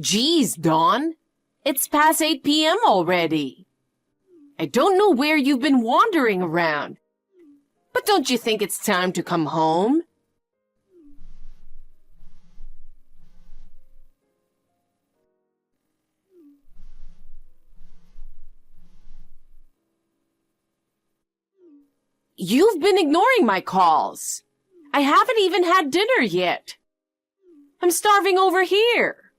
Geez, Dawn. It's past 8 p.m. already. I don't know where you've been wandering around. But don't you think it's time to come home? You've been ignoring my calls. I haven't even had dinner yet. I'm starving over here.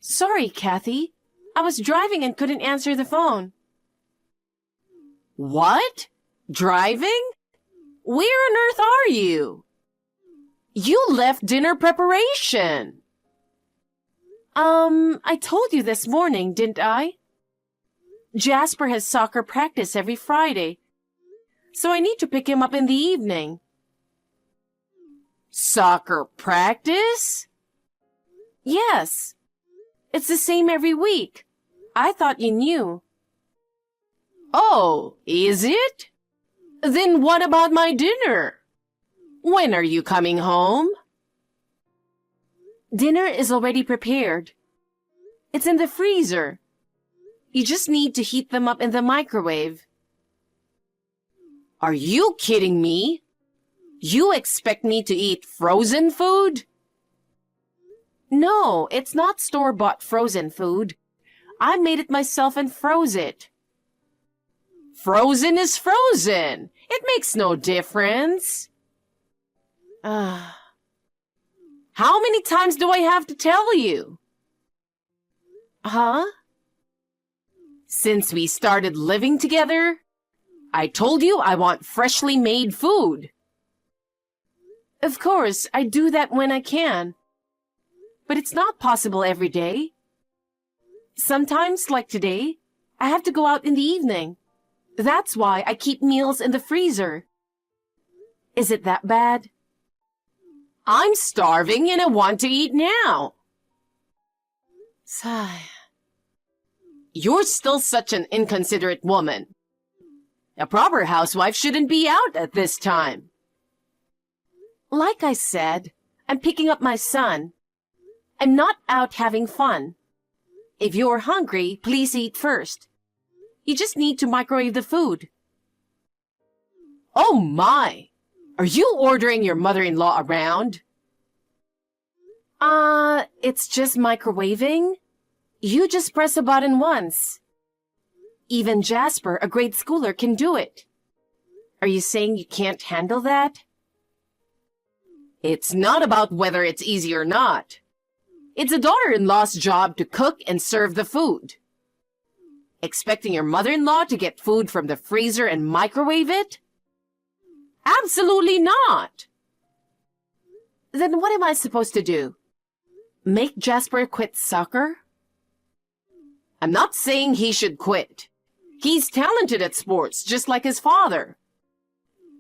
Sorry, Kathy. I was driving and couldn't answer the phone. What? Driving? Where on earth are you? You left dinner preparation. I told you this morning, didn't I? Jasper has soccer practice every Friday, so I need to pick him up in the evening. Soccer practice? Yes. It's the same every week. I thought you knew. Oh, is it? Then what about my dinner? When are you coming home? Dinner is already prepared. It's in the freezer. You just need to heat them up in the microwave. Are you kidding me? You expect me to eat frozen food? No, it's not store-bought frozen food. I made it myself and froze it. Frozen is frozen. It makes no difference. How many times do I have to tell you? Huh? Since we started living together, I told you I want freshly made food. Of course, I do that when I can. But it's not possible every day. Sometimes, like today, I have to go out in the evening. That's why I keep meals in the freezer. Is it that bad? I'm starving and I want to eat now. Sigh. You're still such an inconsiderate woman. A proper housewife shouldn't be out at this time. Like I said, I'm picking up my son. I'm not out having fun. If you're hungry, please eat first. You just need to microwave the food. Oh my! Are you ordering your mother-in-law around? It's just microwaving. You just press a button once. Even Jasper, a grade schooler, can do it. Are you saying you can't handle that? It's not about whether it's easy or not. It's a daughter-in-law's job to cook and serve the food. Expecting your mother-in-law to get food from the freezer and microwave it? Absolutely not! Then what am I supposed to do? Make Jasper quit soccer? I'm not saying he should quit. He's talented at sports, just like his father.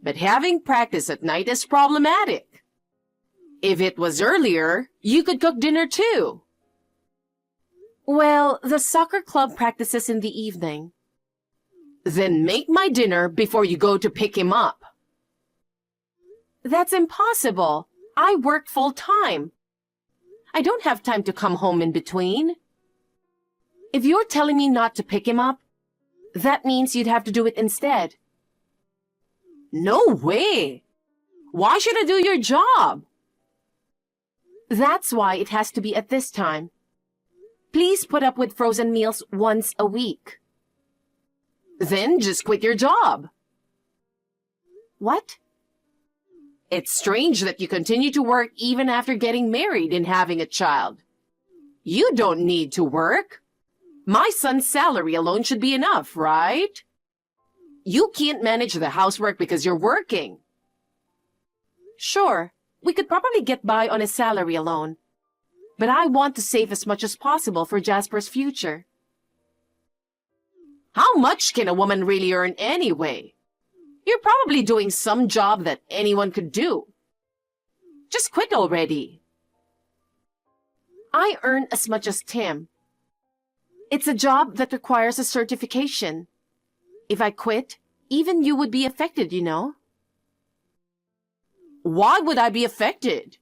But having practice at night is problematic. If it was earlier, you could cook dinner too. Well, the soccer club practices in the evening. Then make my dinner before you go to pick him up. That's impossible. I work full-time. I don't have time to come home in between. If you're telling me not to pick him up, that means you'd have to do it instead. No way! Why should I do your job? That's why it has to be at this time. Please put up with frozen meals once a week. Then just quit your job. What? It's strange that you continue to work even after getting married and having a child. You don't need to work. My son's salary alone should be enough, right? You can't manage the housework because you're working. Sure, we could probably get by on a salary alone. But I want to save as much as possible for Jasper's future. How much can a woman really earn anyway? You're probably doing some job that anyone could do. Just quit already. I earn as much as Tim. It's a job that requires a certification. If I quit, even you would be affected, you know. Why would I be affected?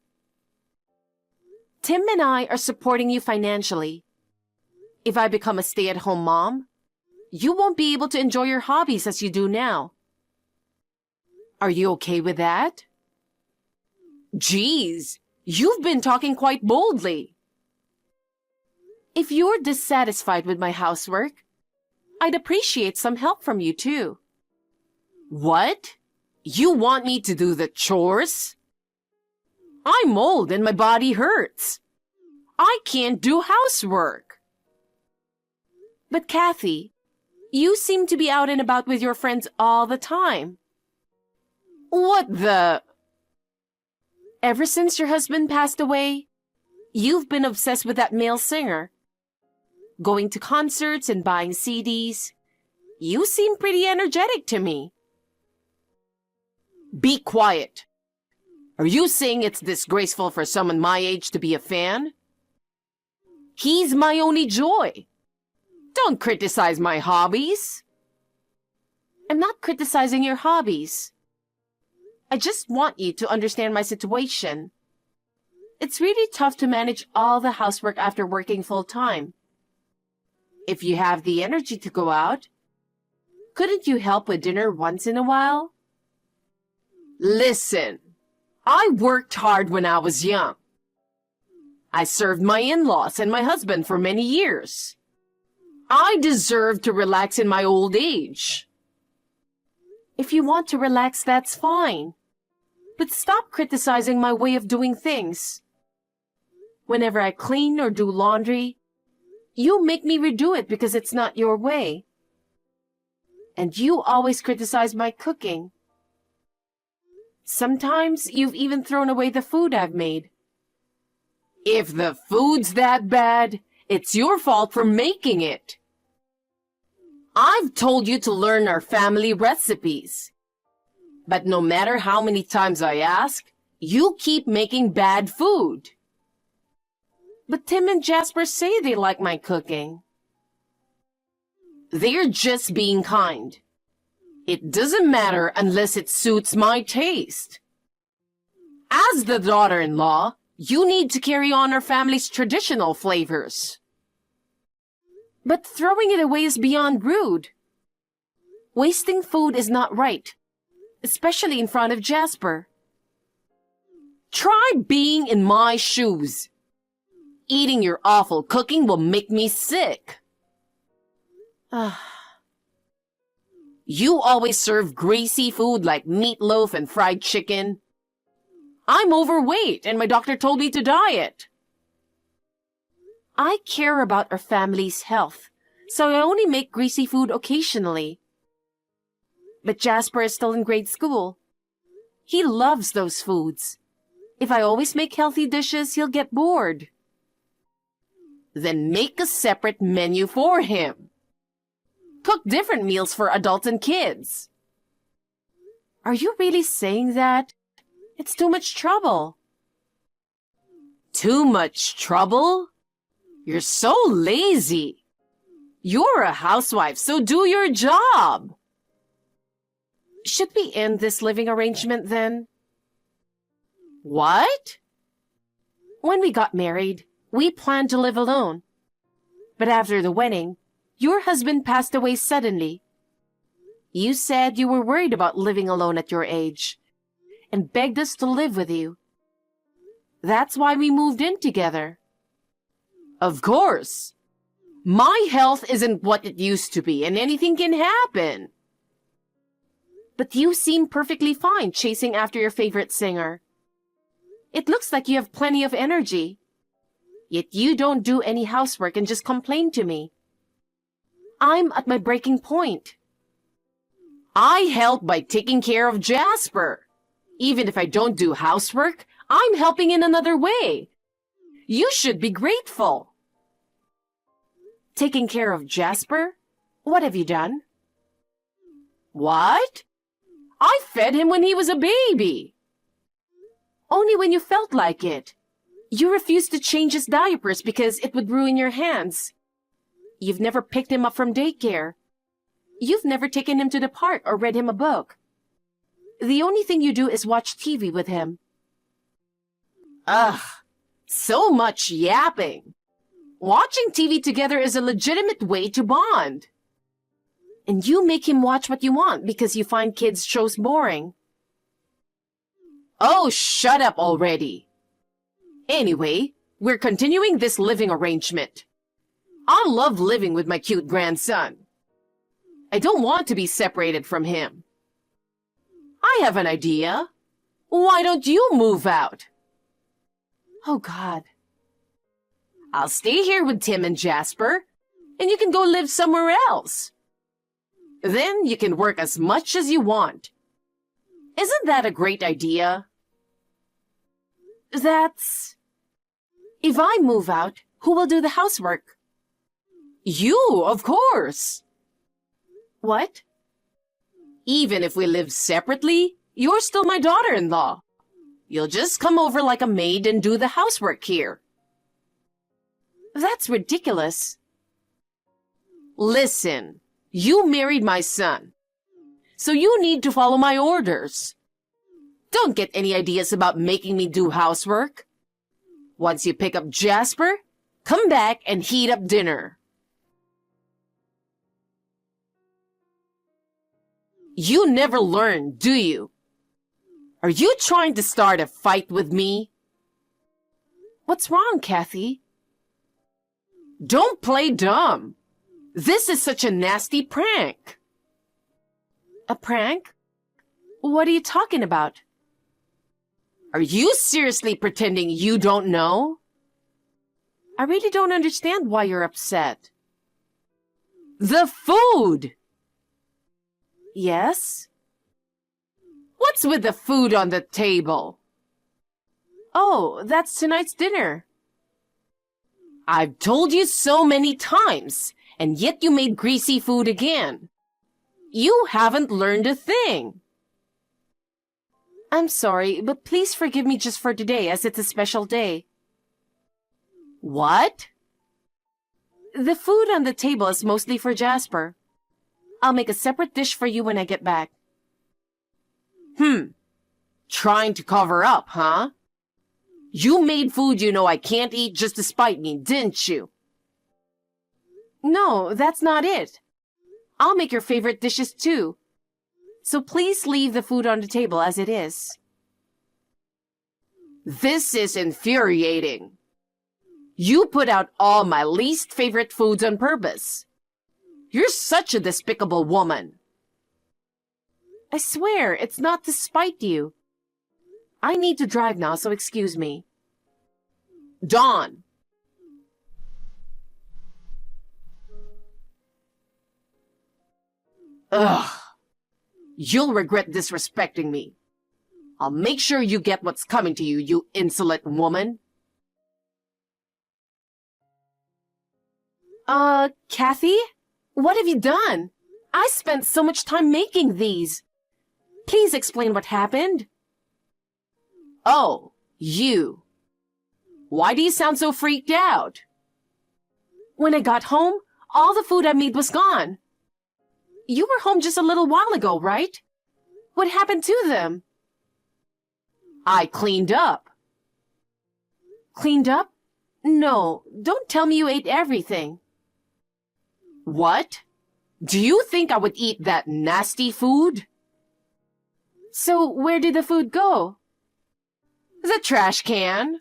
Tim and I are supporting you financially. If I become a stay-at-home mom, you won't be able to enjoy your hobbies as you do now. Are you okay with that? Geez, you've been talking quite boldly. If you're dissatisfied with my housework, I'd appreciate some help from you too. What? You want me to do the chores? I'm old and my body hurts. I can't do housework. But Kathy, you seem to be out and about with your friends all the time. What the? Ever since your husband passed away, you've been obsessed with that male singer. Going to concerts and buying CDs. You seem pretty energetic to me. Be quiet. Are you saying it's disgraceful for someone my age to be a fan? He's my only joy. Don't criticize my hobbies. I'm not criticizing your hobbies. I just want you to understand my situation. It's really tough to manage all the housework after working full-time. If you have the energy to go out, couldn't you help with dinner once in a while? Listen, I worked hard when I was young. I served my in-laws and my husband for many years. I deserve to relax in my old age. If you want to relax, that's fine. But stop criticizing my way of doing things. Whenever I clean or do laundry, you make me redo it because it's not your way. And you always criticize my cooking. Sometimes you've even thrown away the food I've made. If the food's that bad, it's your fault for making it. I've told you to learn our family recipes. But no matter how many times I ask, you keep making bad food. But Tim and Jasper say they like my cooking. They're just being kind. It doesn't matter unless it suits my taste. As the daughter-in-law, you need to carry on our family's traditional flavors. But throwing it away is beyond rude. Wasting food is not right, especially in front of Jasper. Try being in my shoes. Eating your awful cooking will make me sick. You always serve greasy food like meatloaf and fried chicken. I'm overweight and my doctor told me to diet. I care about our family's health, so I only make greasy food occasionally. But Jasper is still in grade school. He loves those foods. If I always make healthy dishes, he'll get bored. Then make a separate menu for him. Cook different meals for adults and kids. Are you really saying that? It's too much trouble. Too much trouble? You're so lazy. You're a housewife, so do your job. Should we end this living arrangement then? What? When we got married, we planned to live alone. But after the wedding, your husband passed away suddenly. You said you were worried about living alone at your age and begged us to live with you. That's why we moved in together. Of course. My health isn't what it used to be, and anything can happen. But you seem perfectly fine chasing after your favorite singer. It looks like you have plenty of energy. Yet you don't do any housework and just complain to me. I'm at my breaking point. I help by taking care of Jasper. Even if I don't do housework, I'm helping in another way. You should be grateful. Taking care of Jasper? What have you done? What? I fed him when he was a baby. Only when you felt like it. You refused to change his diapers because it would ruin your hands. You've never picked him up from daycare. You've never taken him to the park or read him a book. The only thing you do is watch TV with him. Ugh, So much yapping. Watching TV together is a legitimate way to bond. And you make him watch what you want because you find kids' shows boring. Oh, shut up already. Anyway, we're continuing this living arrangement. I love living with my cute grandson. I don't want to be separated from him. I have an idea. Why don't you move out? Oh, God. I'll stay here with Tim and Jasper, and you can go live somewhere else. Then you can work as much as you want. Isn't that a great idea? That's... If I move out, who will do the housework? You, of course. What? Even if we live separately, you're still my daughter-in-law. You'll just come over like a maid and do the housework here. That's ridiculous. Listen, you married my son, so you need to follow my orders. Don't get any ideas about making me do housework. Once you pick up Jasper, come back and heat up dinner. You never learn, do you? Are you trying to start a fight with me? What's wrong, Kathy? Don't play dumb. This is such a nasty prank. A prank? What are you talking about? Are you seriously pretending you don't know? I really don't understand why you're upset. The food! Yes? What's with the food on the table? Oh, that's tonight's dinner. I've told you so many times, and yet you made greasy food again. You haven't learned a thing. I'm sorry, but please forgive me just for today, as it's a special day. What? The food on the table is mostly for Jasper. I'll make a separate dish for you when I get back. Trying to cover up, huh? You made food you know I can't eat just to spite me, didn't you? No, that's not it. I'll make your favorite dishes too. So please leave the food on the table as it is. This is infuriating. You put out all my least favorite foods on purpose. You're such a despicable woman. I swear, it's not to spite you. I need to drive now, so excuse me. Dawn. Ugh. You'll regret disrespecting me. I'll make sure you get what's coming to you, you insolent woman. Kathy? What have you done? I spent so much time making these. Please explain what happened. Oh, you. Why do you sound so freaked out? When I got home, all the food I made was gone. You were home just a little while ago, right? What happened to them? I cleaned up. Cleaned up? No, don't tell me you ate everything. What? Do you think I would eat that nasty food? So where did the food go? The trash can.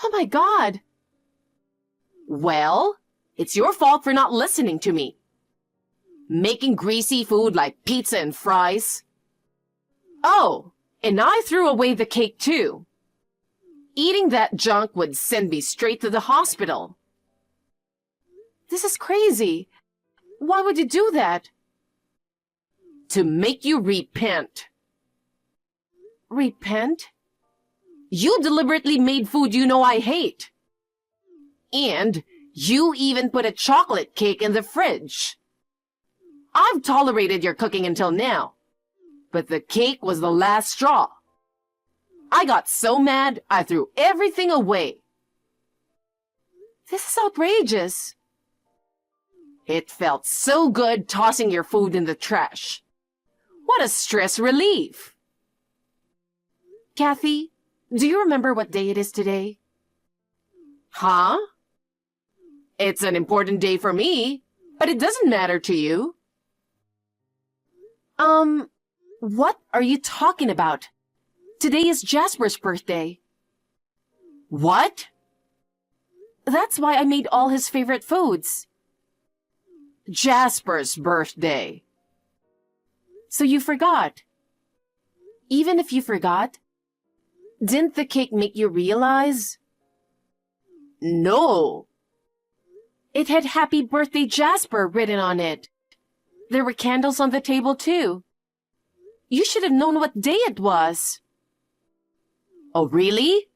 Oh my God. Well, it's your fault for not listening to me. Making greasy food like pizza and fries. Oh, and I threw away the cake too. Eating that junk would send me straight to the hospital. This is crazy. Why would you do that? To make you repent. Repent? You deliberately made food you know I hate. And you even put a chocolate cake in the fridge. I've tolerated your cooking until now, but the cake was the last straw. I got so mad, I threw everything away. This is outrageous. It felt so good tossing your food in the trash. What a stress relief. Kathy, do you remember what day it is today? Huh? It's an important day for me, but it doesn't matter to you. What are you talking about? Today is Jasper's birthday. What? That's why I made all his favorite foods. Jasper's birthday. So you forgot. Even if you forgot, didn't the cake make you realize? No. It had Happy Birthday Jasper written on it. There were candles on the table too. You should have known what day it was. Oh, really?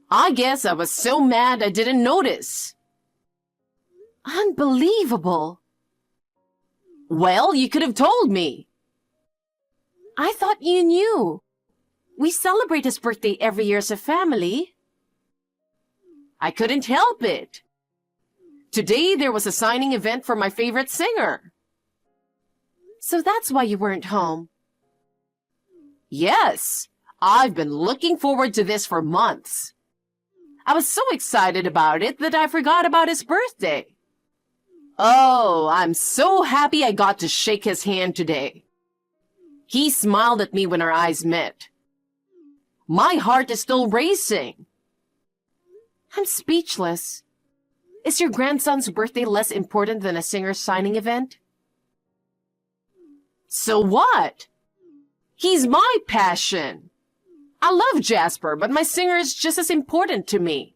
I guess I was so mad I didn't notice. Unbelievable. Well, you could have told me. I thought you knew. We celebrate his birthday every year as a family. I couldn't help it. Today there was a signing event for my favorite singer. So that's why you weren't home. Yes, I've been looking forward to this for months. I was so excited about it that I forgot about his birthday. Oh, I'm so happy I got to shake his hand today. He smiled at me when our eyes met. My heart is still racing. I'm speechless. Is your grandson's birthday less important than a singer's signing event? So what? He's my passion. I love Jasper, but my singer is just as important to me.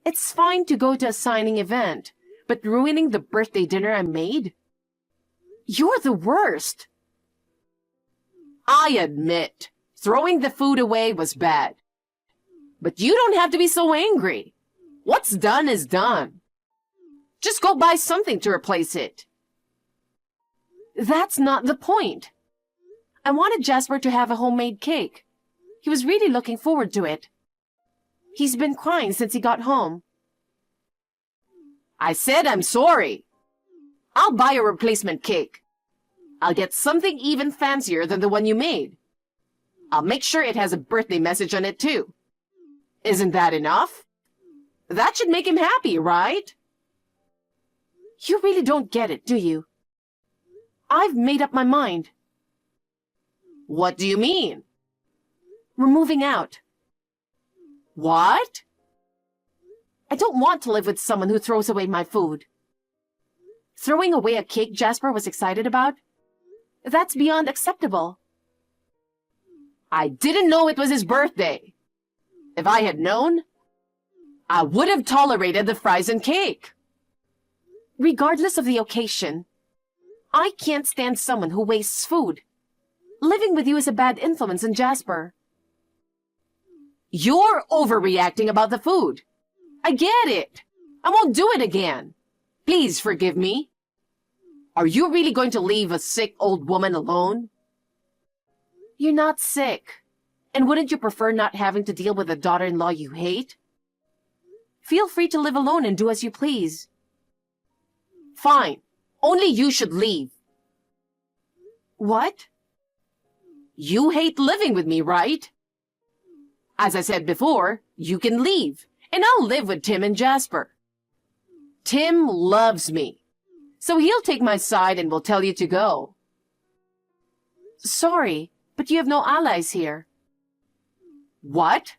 It's fine to go to a signing event, but ruining the birthday dinner I made? You're the worst. I admit, throwing the food away was bad. But you don't have to be so angry. What's done is done. Just go buy something to replace it. That's not the point. I wanted Jasper to have a homemade cake. He was really looking forward to it. He's been crying since he got home. I said I'm sorry. I'll buy a replacement cake. I'll get something even fancier than the one you made. I'll make sure it has a birthday message on it too. Isn't that enough? That should make him happy, right? You really don't get it, do you? I've made up my mind. What do you mean? We're moving out. What? I don't want to live with someone who throws away my food. Throwing away a cake Jasper was excited about? That's beyond acceptable. I didn't know it was his birthday. If I had known, I would have tolerated the fries and cake. Regardless of the occasion, I can't stand someone who wastes food. Living with you is a bad influence on Jasper. You're overreacting about the food. I get it. I won't do it again. Please forgive me. Are you really going to leave a sick old woman alone? You're not sick. And wouldn't you prefer not having to deal with a daughter-in-law you hate? Feel free to live alone and do as you please. Fine. Only you should leave. What? You hate living with me, right? As I said before, you can leave, and I'll live with Tim and Jasper. Tim loves me, so he'll take my side and will tell you to go. Sorry, but you have no allies here. What?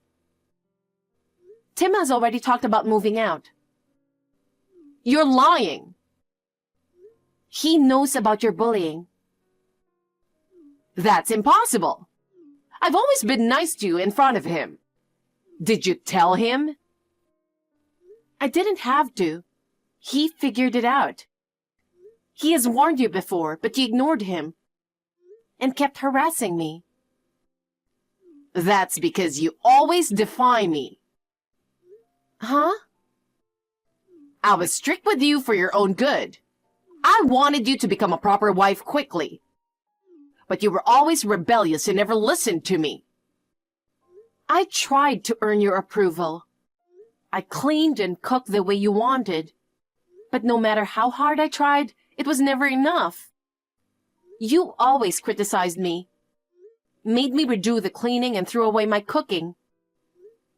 Tim has already talked about moving out. You're lying. He knows about your bullying. That's impossible. I've always been nice to you in front of him. Did you tell him? I didn't have to. He figured it out. He has warned you before, but you ignored him and kept harassing me. That's because you always defy me. Huh? I was strict with you for your own good. I wanted you to become a proper wife quickly. But you were always rebellious and never listened to me. I tried to earn your approval. I cleaned and cooked the way you wanted. But no matter how hard I tried, it was never enough. You always criticized me, made me redo the cleaning and threw away my cooking.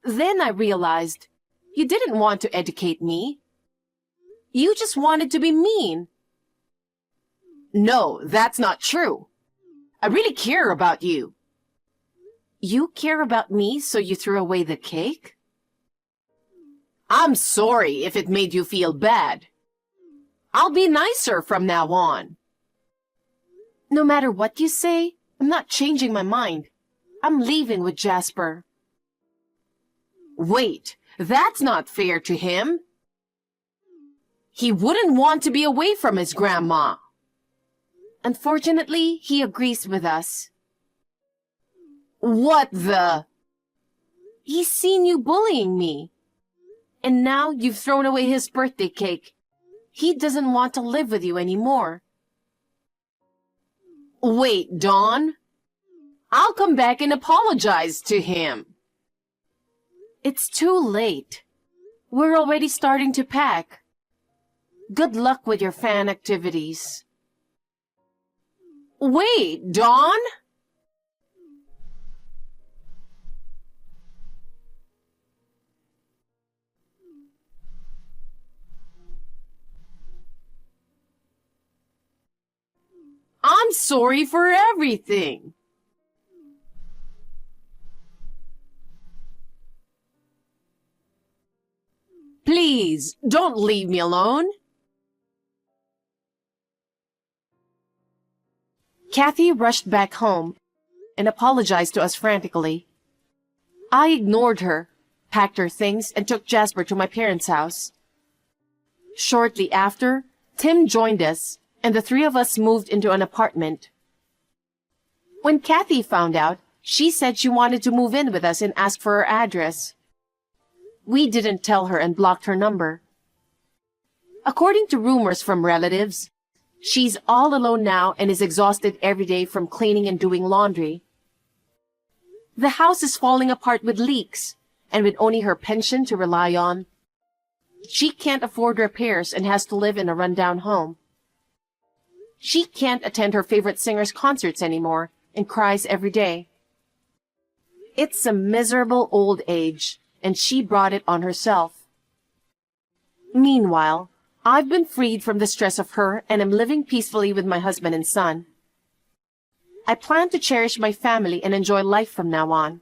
Then I realized you didn't want to educate me. You just wanted to be mean. No, that's not true. I really care about you. You care about me, so you threw away the cake? I'm sorry if it made you feel bad. I'll be nicer from now on. No matter what you say, I'm not changing my mind. I'm leaving with Jasper. Wait, that's not fair to him. He wouldn't want to be away from his grandma. Unfortunately, he agrees with us. What the? He's seen you bullying me. And now you've thrown away his birthday cake. He doesn't want to live with you anymore. Wait, Dawn. I'll come back and apologize to him. It's too late. We're already starting to pack. Good luck with your fan activities. Wait, Dawn? I'm sorry for everything. Please, don't leave me alone. Kathy rushed back home and apologized to us frantically. I ignored her, packed her things, and took Jasper to my parents' house. Shortly after, Tim joined us, and the three of us moved into an apartment. When Kathy found out, she said she wanted to move in with us and ask for her address. We didn't tell her and blocked her number. According to rumors from relatives, she's all alone now and is exhausted every day from cleaning and doing laundry. The house is falling apart with leaks, and with only her pension to rely on, she can't afford repairs and has to live in a rundown home. She can't attend her favorite singer's concerts anymore and cries every day. It's a miserable old age, and she brought it on herself. Meanwhile, I've been freed from the stress of her and am living peacefully with my husband and son. I plan to cherish my family and enjoy life from now on.